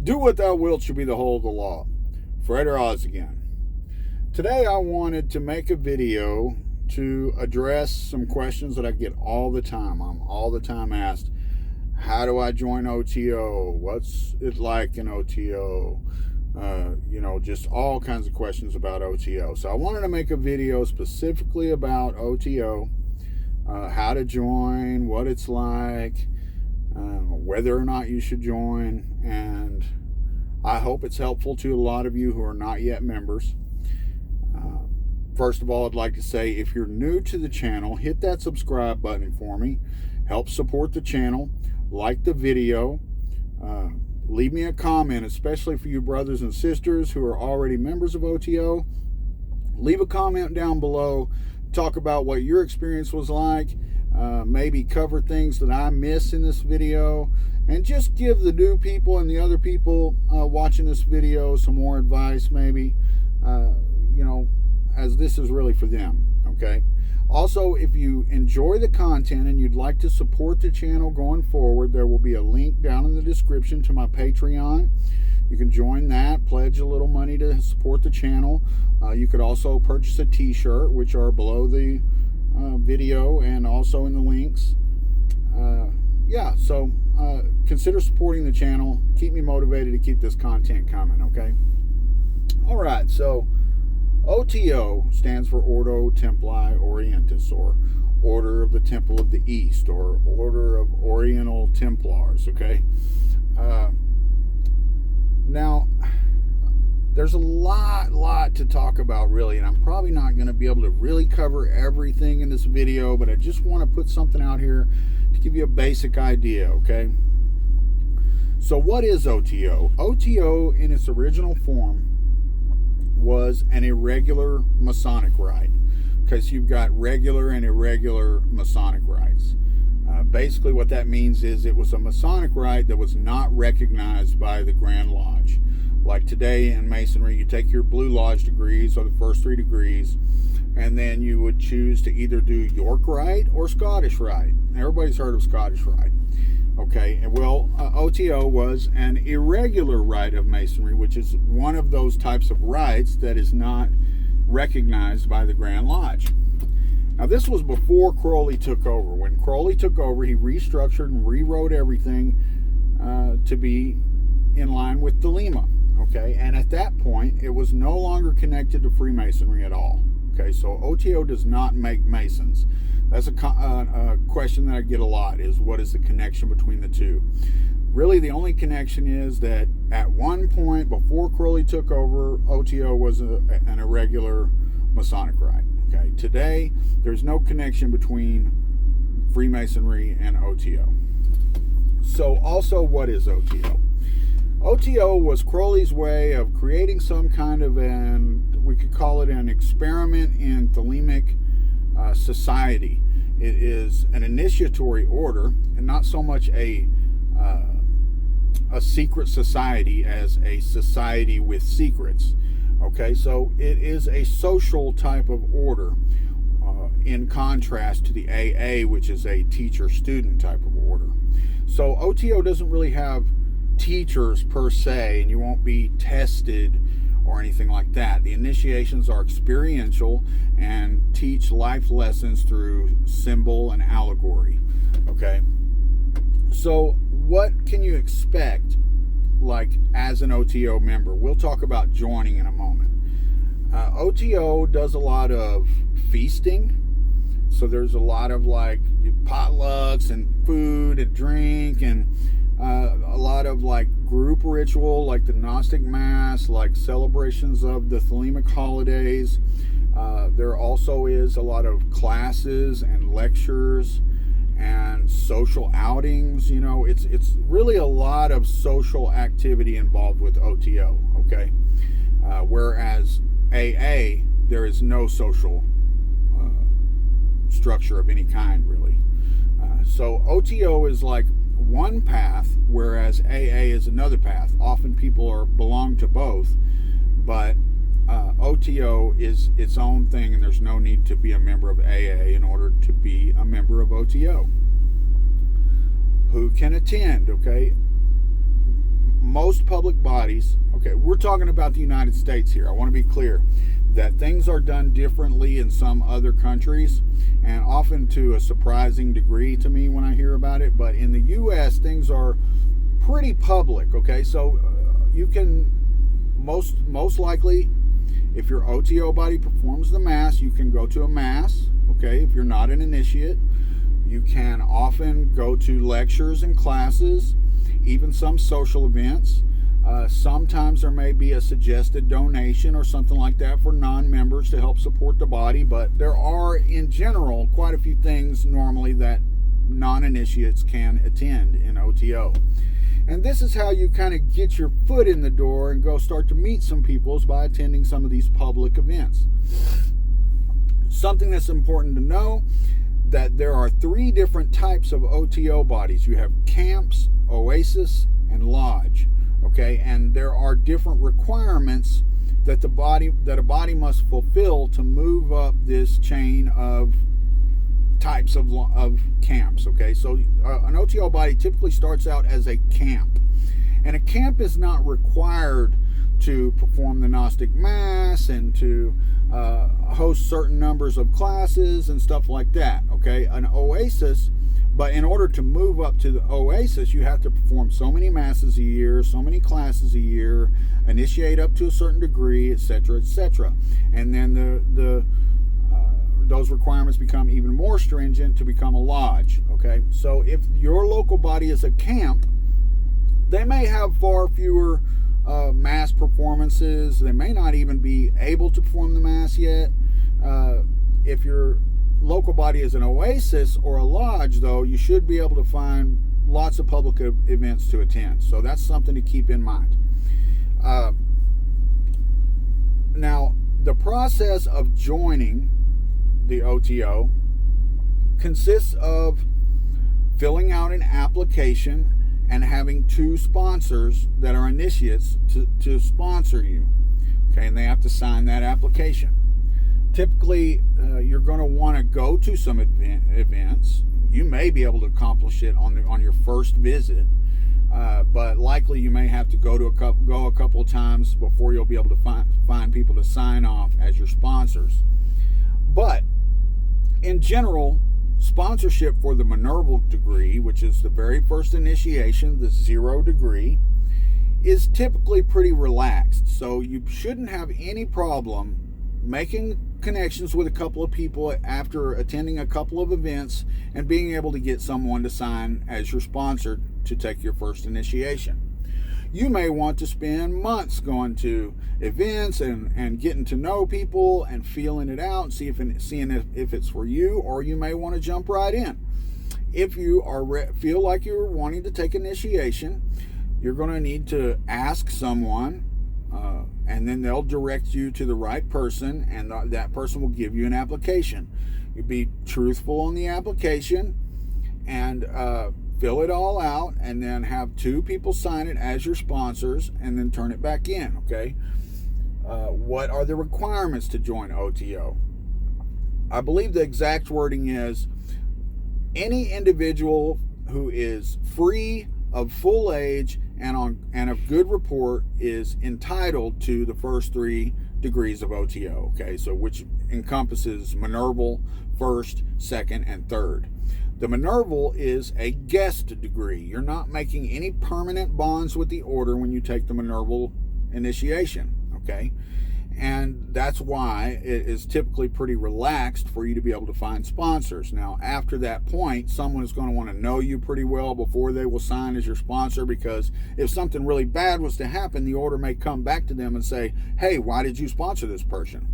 Do what thou wilt shall be the whole of the law. Fred Oz again. Today I wanted to make a video to address some questions that I get all the time. I'm all the time asked, how do I join O.T.O? What's it like in O.T.O? Just all kinds of questions about O.T.O. So I wanted to make a video specifically about O.T.O, how to join, what it's like, whether or not you should join, and I hope it's helpful to a lot of you who are not yet members. First of all, I'd like to say, if you're new to the channel, hit that subscribe button for me. Help support the channel. Like the video. Leave me a comment, especially for you brothers and sisters who are already members of O.T.O. Leave a comment down below. Talk about what your experience was like. Maybe cover things that I miss in this video. And just give the new people and the other people watching this video some more advice, maybe. As this is really for them, okay? Also, if you enjoy the content and you'd like to support the channel going forward, there will be a link down in the description to my Patreon. You can join that, pledge a little money to support the channel. You could also purchase a t-shirt, which are below the video and also in the links. Consider supporting the channel. Keep me motivated to keep this content coming, okay? All right, so O.T.O stands for Ordo Templi Orientis, or Order of the Temple of the East, or Order of Oriental Templars, okay? Now, there's a lot to talk about, really, and I'm probably not going to be able to really cover everything in this video, but I just want to put something out here to give you a basic idea, okay? So what is O.T.O? O.T.O, in its original form, was an irregular Masonic rite. Okay, so you've got regular and irregular Masonic rites. Basically what that means is it was a Masonic rite that was not recognized by the Grand Lodge. Like today in Masonry, you take your Blue Lodge degrees, or the first 3 degrees, and then you would choose to either do York Rite or Scottish Rite. Everybody's heard of Scottish Rite. Okay, and well, O.T.O was an irregular rite of Masonry, which is one of those types of rites that is not recognized by the Grand Lodge. Now, this was before Crowley took over. When Crowley took over, he restructured and rewrote everything to be in line with Thelema. Okay, and at that point, it was no longer connected to Freemasonry at all. Okay, so O.T.O does not make Masons. That's a question that I get a lot, is what is the connection between the two? Really, the only connection is that at one point before Crowley took over, O.T.O was an irregular Masonic rite. Okay, today there's no connection between Freemasonry and O.T.O. So also, what is O.T.O? O.T.O was Crowley's way of creating some kind of we could call it an experiment in Thelemic society. It is an initiatory order, and not so much a secret society as a society with secrets. Okay, so it is a social type of order, in contrast to the AA, which is a teacher-student type of order. So O.T.O doesn't really have teachers per se, and you won't be tested or anything like that. The initiations are experiential and teach life lessons through symbol and allegory. Okay, so what can you expect, like, as an O.T.O member? We'll talk about joining in a moment. O.T.O does a lot of feasting, so there's a lot of like potlucks and food and drink, and a lot of like group ritual, like the Gnostic Mass, like celebrations of the Thelemic holidays. There also is a lot of classes and lectures and social outings. It's really a lot of social activity involved with O.T.O, okay? Whereas AA, there is no social structure of any kind, really. So O.T.O is like one path, whereas AA is another path. Often people belong to both, but O.T.O is its own thing, and there's no need to be a member of AA in order to be a member of O.T.O. Who can attend? Okay, most public bodies, okay, we're talking about the United States here. I want to be clear that things are done differently in some other countries, and often to a surprising degree to me when I hear about it. But in the U.S., things are pretty public, okay? So you can most likely, if your O.T.O body performs the Mass, you can go to a Mass, okay? If you're not an initiate, you can often go to lectures and classes, even some social events. Sometimes there may be a suggested donation or something like that for non-members to help support the body, but there are, in general, quite a few things normally that non-initiates can attend in O.T.O. And this is how you kind of get your foot in the door and go start to meet some people, is by attending some of these public events. Something that's important to know, that there are 3 different types of O.T.O bodies. You have camps, oasis, and lodge. Okay, and there are different requirements that a body must fulfill to move up this chain of types of camps. Okay, so an O.T.O body typically starts out as a camp, and a camp is not required to perform the Gnostic Mass and to host certain numbers of classes and stuff like that. Okay, an oasis. But in order to move up to the oasis, you have to perform so many masses a year, so many classes a year, initiate up to a certain degree, etc., etc. And then those requirements become even more stringent to become a lodge. Okay, so if your local body is a camp, they may have far fewer Mass performances. They may not even be able to perform the Mass yet. If your local body is an oasis or a lodge, though, you should be able to find lots of public events to attend. So that's something to keep in mind. Now, the process of joining the O.T.O consists of filling out an application and having 2 sponsors that are initiates to sponsor you. Okay, and they have to sign that application. Typically, you're going to want to go to some events. You may be able to accomplish it on your first visit, but likely you may have to go a couple of times before you'll be able to find people to sign off as your sponsors. But in general, sponsorship for the Minerval degree, which is the very first initiation, the 0 degree, is typically pretty relaxed. So you shouldn't have any problem making connections with a couple of people after attending a couple of events and being able to get someone to sign as your sponsor to take your first initiation. You may want to spend months going to events and getting to know people and feeling it out and seeing if it's for you, or you may want to jump right in. If you feel like you're wanting to take initiation, you're going to need to ask someone, and then they'll direct you to the right person, and that person will give you an application. You be truthful on the application and fill it all out, and then have 2 people sign it as your sponsors, and then turn it back in. Okay, what are the requirements to join O.T.O? I believe the exact wording is, any individual who is free, of full age, and of good report is entitled to the first 3 degrees of O.T.O. Okay, so which encompasses Minerval, first, second, and third. The Minerval is a guest degree. You're not making any permanent bonds with the order when you take the Minerval initiation. Okay, and that's why it is typically pretty relaxed for you to be able to find sponsors. Now, after that point, someone is going to want to know you pretty well before they will sign as your sponsor, because if something really bad was to happen, the order may come back to them and say, hey, why did you sponsor this person?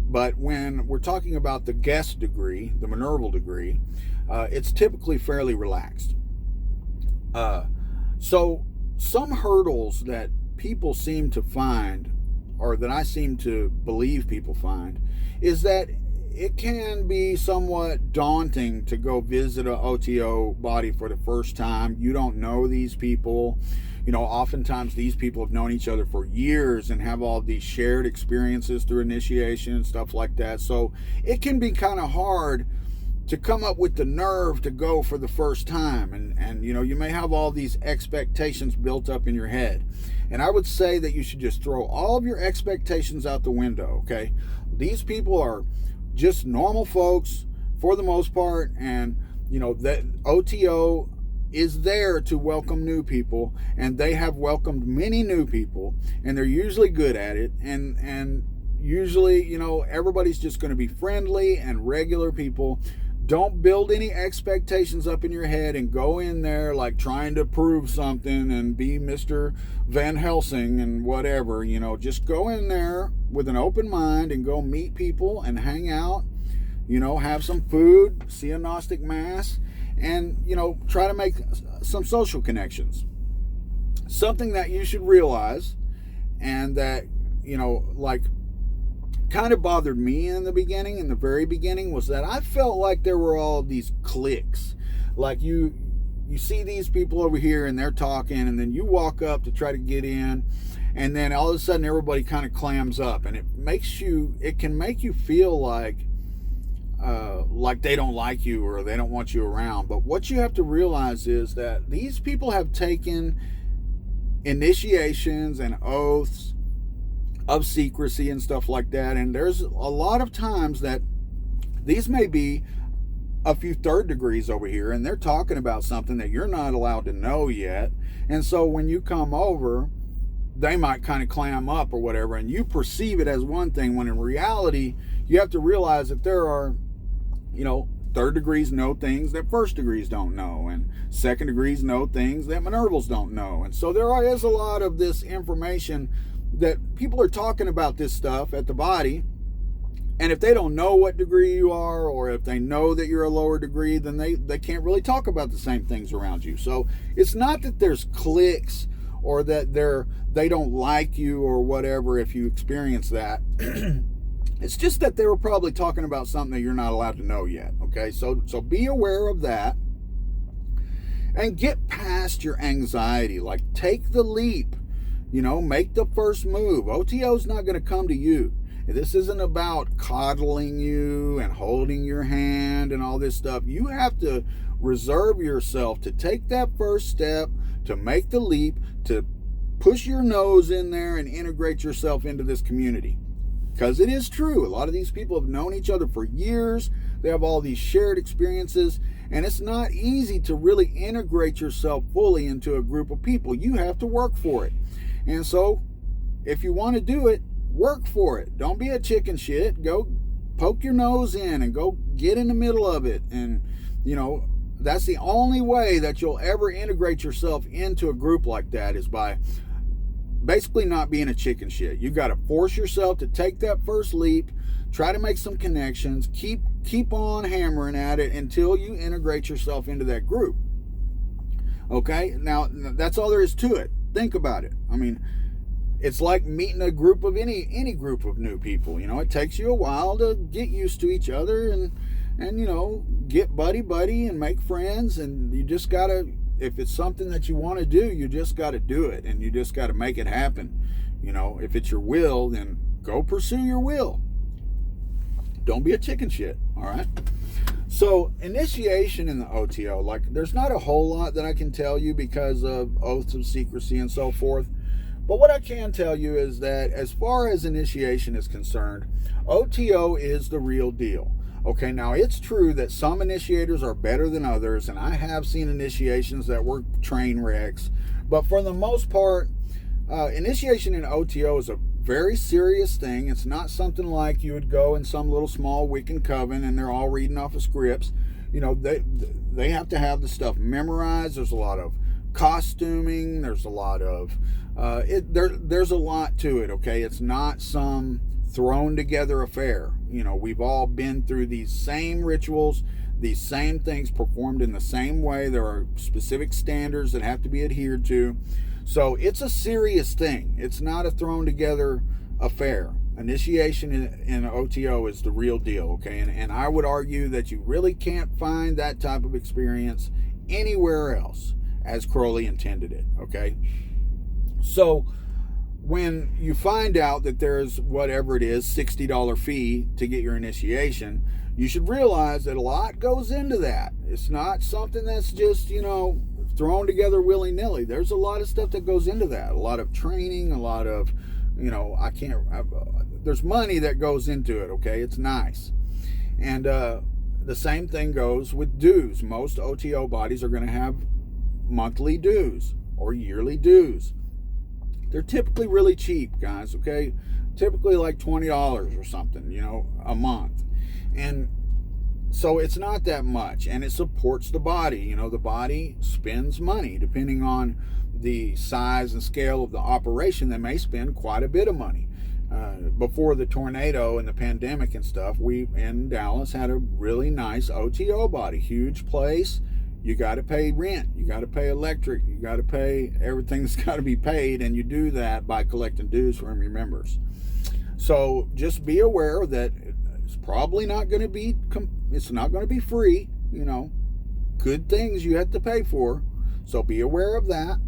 But when we're talking about the guest degree, the Minerval degree, it's typically fairly relaxed. So some hurdles that people seem to find, or that I seem to believe people find, is that it can be somewhat daunting to go visit a O.T.O body for the first time. You don't know these people. You know, oftentimes these people have known each other for years and have all these shared experiences through initiation and stuff like that. So it can be kind of hard to come up with the nerve to go for the first time. And you know, you may have all these expectations built up in your head. And I would say that you should just throw all of your expectations out the window, okay? These people are just normal folks for the most part, and that O.T.O is there to welcome new people, and they have welcomed many new people, and they're usually good at it, and usually everybody's just going to be friendly and regular people. Don't build any expectations up in your head and go in there like trying to prove something and be Mr. Van Helsing and whatever. Just go in there with an open mind and go meet people and hang out, have some food, see a Gnostic Mass, and try to make some social connections. Something that you should realize, and that like kind of bothered me in the very beginning, was that I felt like there were all of these cliques. Like you see these people over here and they're talking, and then you walk up to try to get in, and then all of a sudden everybody kind of clams up, and it can make you feel like they don't like you or they don't want you around. But what you have to realize is that these people have taken initiations and oaths of secrecy and stuff like that, and there's a lot of times that these may be a few third degrees over here, and they're talking about something that you're not allowed to know yet. And so when you come over, they might kind of clam up or whatever, and you perceive it as one thing, when in reality you have to realize that there are third degrees know things that first degrees don't know, and second degrees know things that Minervals don't know. And so there is a lot of this information that people are talking about this stuff at the body, and if they don't know what degree you are, or if they know that you're a lower degree, then they can't really talk about the same things around you. So it's not that there's cliques or that they don't like you or whatever if you experience that. It's just that they were probably talking about something that you're not allowed to know yet, okay? So be aware of that and get past your anxiety. Like, take the leap, make the first move. O.T.O's not going to come to you. This isn't about coddling you and holding your hand and all this stuff. You have to reserve yourself to take that first step, to make the leap, to push your nose in there and integrate yourself into this community. Because it is true. A lot of these people have known each other for years. They have all these shared experiences. And it's not easy to really integrate yourself fully into a group of people. You have to work for it. And so, if you want to do it, work for it. Don't be a chicken shit. Go poke your nose in and go get in the middle of it. And, that's the only way that you'll ever integrate yourself into a group like that, is by basically not being a chicken shit. You got to force yourself to take that first leap, try to make some connections, keep on hammering at it until you integrate yourself into that group. Okay? Now, that's all there is to it. Think about it. I mean, it's like meeting a group of any group of new people. It takes you a while to get used to each other and get buddy and make friends, and you just got to, if it's something that you want to do, you just got to do it, and you just got to make it happen. If it's your will, then go pursue your will. Don't be a chicken shit, all right? So, initiation in the O.T.O, like, there's not a whole lot that I can tell you because of oaths of secrecy and so forth. But what I can tell you is that as far as initiation is concerned, O.T.O is the real deal. Okay, now it's true that some initiators are better than others, and I have seen initiations that were train wrecks. But for the most part, initiation in O.T.O is a very serious thing. It's not something like you would go in some little small Wiccan coven and they're all reading off of scripts. They have to have the stuff memorized. There's a lot of costuming. There's a lot of there's a lot to it. Okay, it's not some thrown together affair. We've all been through these same rituals, these same things performed in the same way. There are specific standards that have to be adhered to. So it's a serious thing. It's not a thrown together affair. Initiation in O.T.O is the real deal, okay? And I would argue that you really can't find that type of experience anywhere else as Crowley intended it, okay? So when you find out that there's whatever it is, $60 fee to get your initiation, you should realize that a lot goes into that. It's not something that's just, thrown together willy-nilly. There's a lot of stuff that goes into that. A lot of training, a lot of, there's money that goes into it, okay? It's nice. And the same thing goes with dues. Most O.T.O bodies are going to have monthly dues or yearly dues. They're typically really cheap, guys, okay? Typically like $20 or something, a month. And so it's not that much, and it supports the body. The body spends money. Depending on the size and scale of the operation, they may spend quite a bit of money. Before the tornado and the pandemic and stuff, we in Dallas had a really nice O.T.O body, huge place. You got to pay rent, you got to pay electric, you got to pay everything that's got to be paid, and you do that by collecting dues from your members. So just be aware that it's probably not going to be, it's not going to be free. Good things you have to pay for, so be aware of that.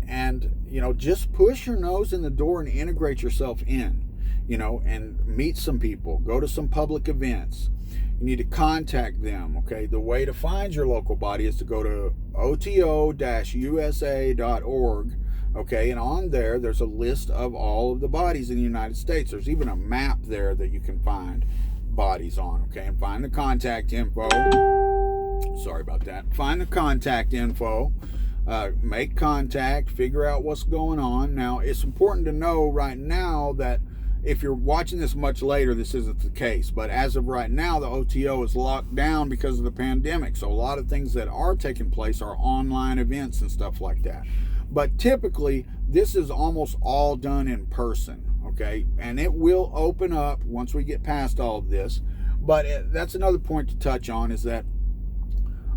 And just push your nose in the door and integrate yourself in, and meet some people, go to some public events. You need to contact them, okay? The way to find your local body is to go to OTO-USA.org, okay? And on there, there's a list of all of the bodies in the United States. There's even a map there that you can find bodies on, okay? And find the contact info. Sorry about that. Find the contact info. Make contact, figure out what's going on. Now, it's important to know right now that if you're watching this much later, this isn't the case. But as of right now, the O.T.O is locked down because of the pandemic. So a lot of things that are taking place are online events and stuff like that. But typically, this is almost all done in person, okay? And it will open up once we get past all of this. But that's another point to touch on, is that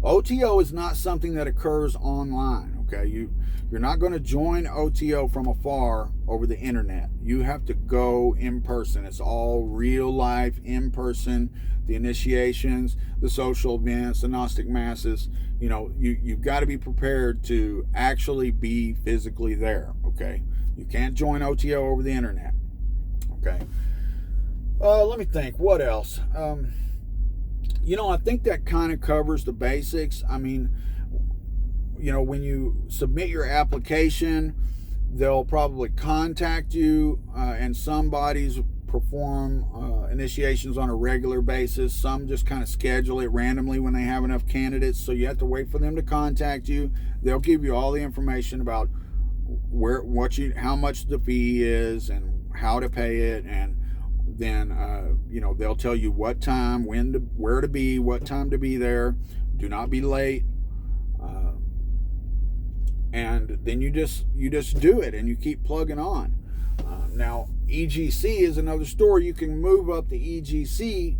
O.T.O is not something that occurs online, okay? You're not going to join O.T.O from afar over the internet. You have to go in person. It's all real life, in person. The initiations, the social events, the Gnostic masses. You've got to be prepared to actually be physically there, okay? You can't join O.T.O over the internet, okay? Let me think. What else? I think that kind of covers the basics. I mean, when you submit your application, they'll probably contact you, and some bodies perform initiations on a regular basis. Some just kind of schedule it randomly when they have enough candidates, so you have to wait for them to contact you. They'll give you all the information about how much the fee is and how to pay it, and then they'll tell you what time, where to be, what time to be there. Do not be late. And then you just do it, and you keep plugging on. Now, EGC is another story. You can move up the EGC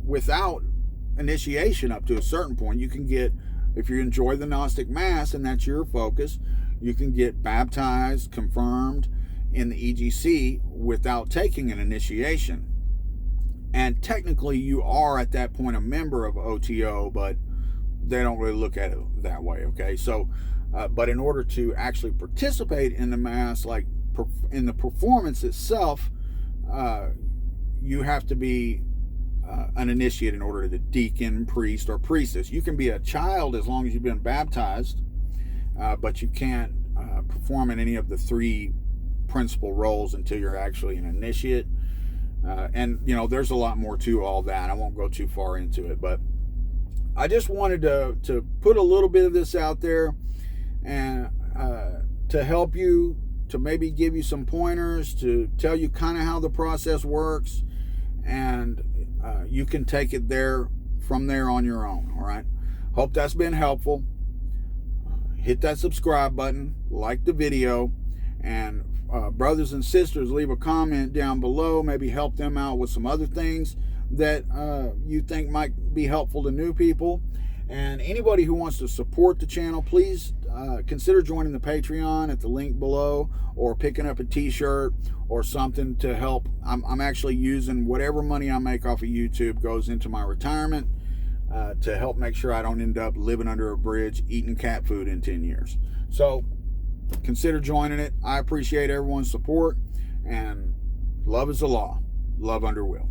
without initiation up to a certain point. You can get, if you enjoy the Gnostic Mass and that's your focus, you can get baptized, confirmed in the EGC without taking an initiation. And technically you are at that point a member of O.T.O, but they don't really look at it that way, okay? So, but in order to actually participate in the Mass, like in the performance itself, you have to be an initiate in order to deacon, priest, or priestess. You can be a child as long as you've been baptized, but you can't perform in any of the three principal roles until you're actually an initiate. And there's a lot more to all that. I won't go too far into it, but I just wanted to put a little bit of this out there, and to help you, to maybe give you some pointers, to tell you kind of how the process works, and you can take it from there on your own. All right, hope that's been helpful. Hit that subscribe button, like the video, and brothers and sisters, leave a comment down below. Maybe help them out with some other things that you think might be helpful to new people. And anybody who wants to support the channel, please consider joining the Patreon at the link below, or picking up a t-shirt or something to help. I'm actually using whatever money I make off of YouTube goes into my retirement, to help make sure I don't end up living under a bridge eating cat food in 10 years. So consider joining it. I appreciate everyone's support, and love is the law. Love under will.